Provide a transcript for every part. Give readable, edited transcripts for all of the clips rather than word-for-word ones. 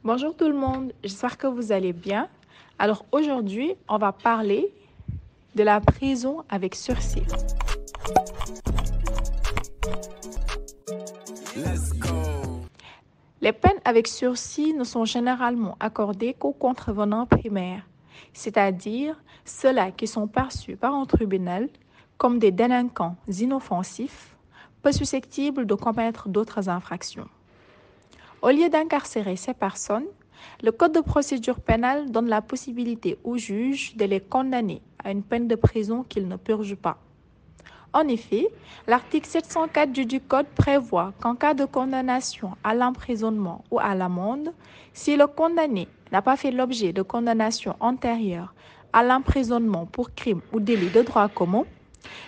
Bonjour tout le monde, j'espère que vous allez bien. Alors aujourd'hui, on va parler de la prison avec sursis. Les peines avec sursis ne sont généralement accordées qu'aux contrevenants primaires, c'est-à-dire ceux-là qui sont perçus par un tribunal comme des délinquants inoffensifs, peu susceptibles de commettre d'autres infractions. Au lieu d'incarcérer ces personnes, le Code de procédure pénale donne la possibilité au juge de les condamner à une peine de prison qu'ils ne purgent pas. En effet, l'article 704 du Code prévoit qu'en cas de condamnation à l'emprisonnement ou à l'amende, si le condamné n'a pas fait l'objet de condamnation antérieure à l'emprisonnement pour crime ou délit de droit commun,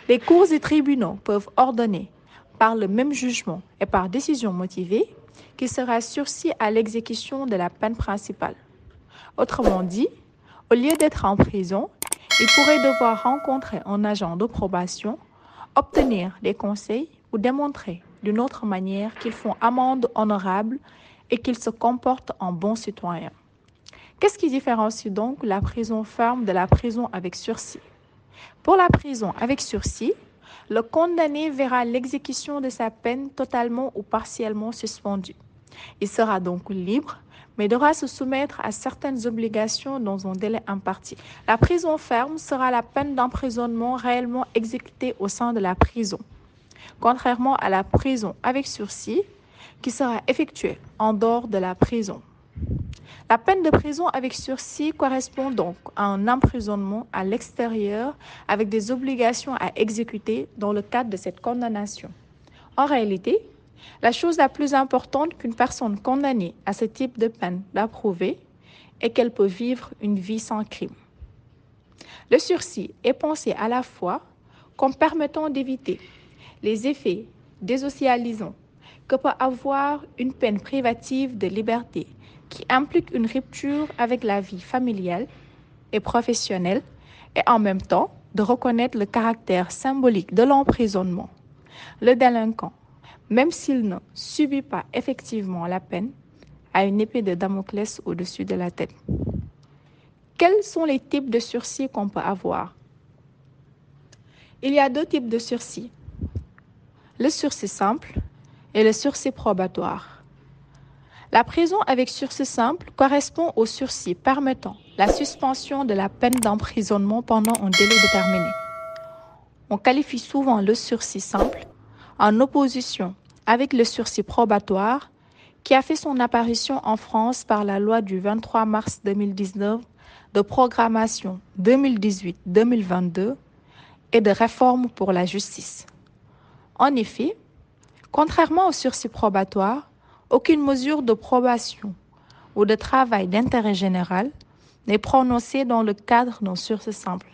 les cours et tribunaux peuvent ordonner, par le même jugement et par décision motivée, qu'il sera sursis à l'exécution de la peine principale. Autrement dit, au lieu d'être en prison, il pourrait devoir rencontrer un agent de probation, obtenir des conseils ou démontrer d'une autre manière qu'ils font amende honorable et qu'ils se comportent en bons citoyens. Qu'est-ce qui différencie donc la prison ferme de la prison avec sursis? Pour la prison avec sursis, le condamné verra l'exécution de sa peine totalement ou partiellement suspendue. Il sera donc libre, mais devra se soumettre à certaines obligations dans un délai imparti. La prison ferme sera la peine d'emprisonnement réellement exécutée au sein de la prison, contrairement à la prison avec sursis, qui sera effectuée en dehors de la prison. La peine de prison avec sursis correspond donc à un emprisonnement à l'extérieur avec des obligations à exécuter dans le cadre de cette condamnation. En réalité, la chose la plus importante qu'une personne condamnée à ce type de peine doit prouver est qu'elle peut vivre une vie sans crime. Le sursis est pensé à la fois comme permettant d'éviter les effets désocialisants que peut avoir une peine privative de liberté qui implique une rupture avec la vie familiale et professionnelle et en même temps de reconnaître le caractère symbolique de l'emprisonnement. Le délinquant, même s'il ne subit pas effectivement la peine, a une épée de Damoclès au-dessus de la tête. Quels sont les types de sursis qu'on peut avoir? Il y a deux types de sursis, le sursis simple et le sursis probatoire. La prison avec sursis simple correspond au sursis permettant la suspension de la peine d'emprisonnement pendant un délai déterminé. On qualifie souvent le sursis simple en opposition avec le sursis probatoire qui a fait son apparition en France par la loi du 23 mars 2019 de programmation 2018-2022 et de réforme pour la justice. En effet, contrairement au sursis probatoire, aucune mesure de probation ou de travail d'intérêt général n'est prononcée dans le cadre d'un sursis simple.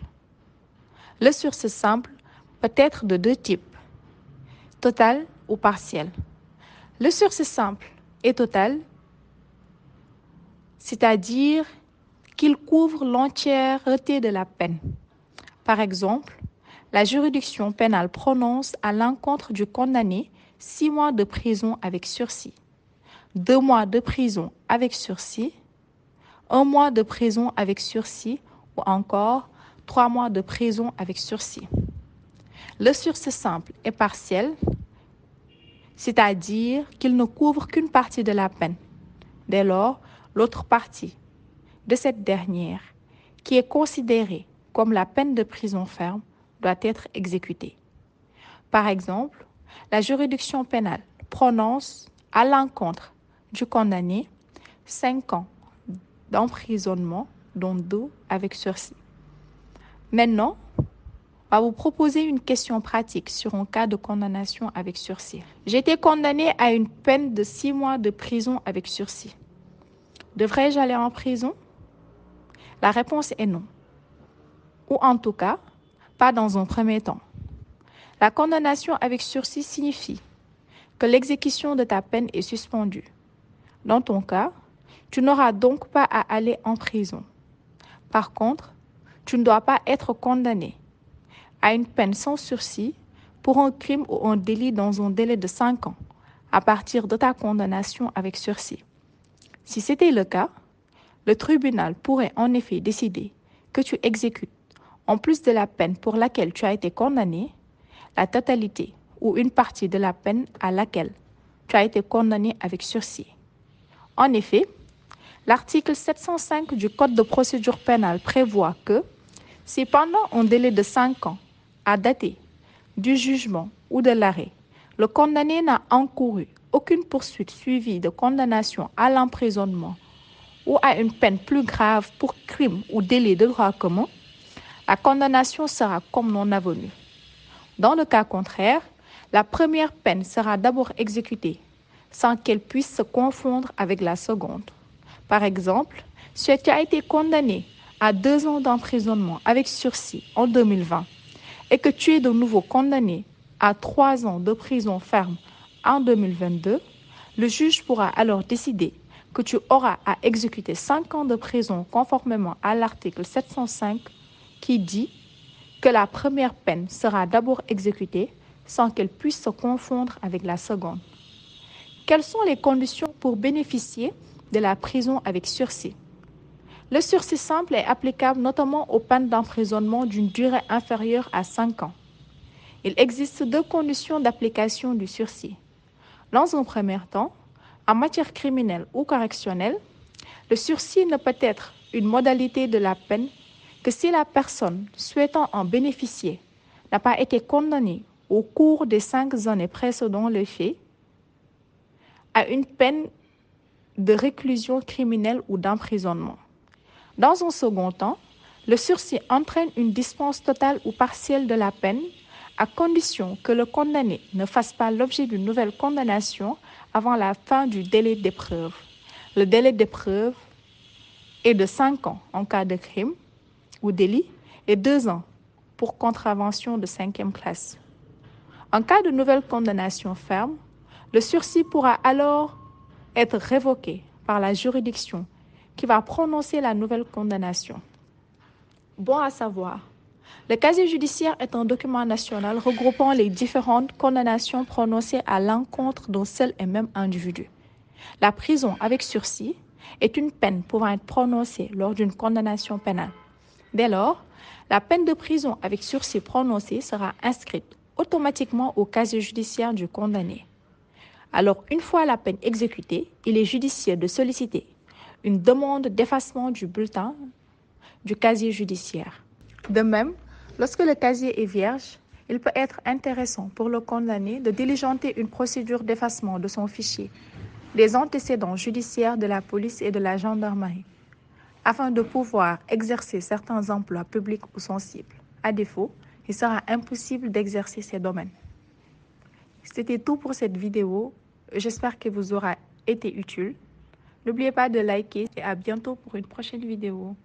Le sursis simple peut être de deux types, total ou partiel. Le sursis simple est total, c'est-à-dire qu'il couvre l'entièreté de la peine. Par exemple, la juridiction pénale prononce à l'encontre du condamné 6 mois de prison avec sursis, 2 mois de prison avec sursis, 1 mois de prison avec sursis ou encore 3 mois de prison avec sursis. Le sursis simple est partiel, c'est-à-dire qu'il ne couvre qu'une partie de la peine. Dès lors, l'autre partie de cette dernière, qui est considérée comme la peine de prison ferme, doit être exécutée. Par exemple, la juridiction pénale prononce à l'encontre du condamné 5 ans d'emprisonnement, dont 2 avec sursis. Maintenant, on va vous proposer une question pratique sur un cas de condamnation avec sursis. J'ai été condamné à une peine de 6 mois de prison avec sursis. Devrais-je aller en prison? La réponse est non. Ou en tout cas, pas dans un premier temps. La condamnation avec sursis signifie que l'exécution de ta peine est suspendue. Dans ton cas, tu n'auras donc pas à aller en prison. Par contre, tu ne dois pas être condamné à une peine sans sursis pour un crime ou un délit dans un délai de 5 ans à partir de ta condamnation avec sursis. Si c'était le cas, le tribunal pourrait en effet décider que tu exécutes, en plus de la peine pour laquelle tu as été condamné, la totalité ou une partie de la peine à laquelle tu as été condamné avec sursis. En effet, l'article 705 du Code de procédure pénale prévoit que si pendant un délai de 5 ans, à dater du jugement ou de l'arrêt, le condamné n'a encouru aucune poursuite suivie de condamnation à l'emprisonnement ou à une peine plus grave pour crime ou délit de droit commun, la condamnation sera comme non avenue. Dans le cas contraire, la première peine sera d'abord exécutée sans qu'elle puisse se confondre avec la seconde. Par exemple, si tu as été condamné à 2 ans d'emprisonnement avec sursis en 2020 et que tu es de nouveau condamné à 3 ans de prison ferme en 2022, le juge pourra alors décider que tu auras à exécuter 5 ans de prison conformément à l'article 705 qui dit que la première peine sera d'abord exécutée sans qu'elle puisse se confondre avec la seconde. Quelles sont les conditions pour bénéficier de la prison avec sursis? Le sursis simple est applicable notamment aux peines d'emprisonnement d'une durée inférieure à 5 ans. Il existe 2 conditions d'application du sursis. Dans un premier temps, en matière criminelle ou correctionnelle, le sursis ne peut être une modalité de la peine que si la personne souhaitant en bénéficier n'a pas été condamnée au cours des 5 années précédant le fait à une peine de réclusion criminelle ou d'emprisonnement. Dans un second temps, le sursis entraîne une dispense totale ou partielle de la peine à condition que le condamné ne fasse pas l'objet d'une nouvelle condamnation avant la fin du délai d'épreuve. Le délai d'épreuve est de 5 ans en cas de crime ou délit et 2 ans pour contravention de 5e classe. En cas de nouvelle condamnation ferme, le sursis pourra alors être révoqué par la juridiction qui va prononcer la nouvelle condamnation. Bon à savoir, le casier judiciaire est un document national regroupant les différentes condamnations prononcées à l'encontre d'un seul et même individu. La prison avec sursis est une peine pouvant être prononcée lors d'une condamnation pénale. Dès lors, la peine de prison avec sursis prononcée sera inscrite automatiquement au casier judiciaire du condamné. Alors, une fois la peine exécutée, il est judiciaire de solliciter une demande d'effacement du bulletin du casier judiciaire. De même, lorsque le casier est vierge, il peut être intéressant pour le condamné de diligenter une procédure d'effacement de son fichier des antécédents judiciaires de la police et de la gendarmerie, afin de pouvoir exercer certains emplois publics ou sensibles. À défaut, il sera impossible d'exercer ces domaines. C'était tout pour cette vidéo. J'espère qu'elle vous aura été utile. N'oubliez pas de liker et à bientôt pour une prochaine vidéo.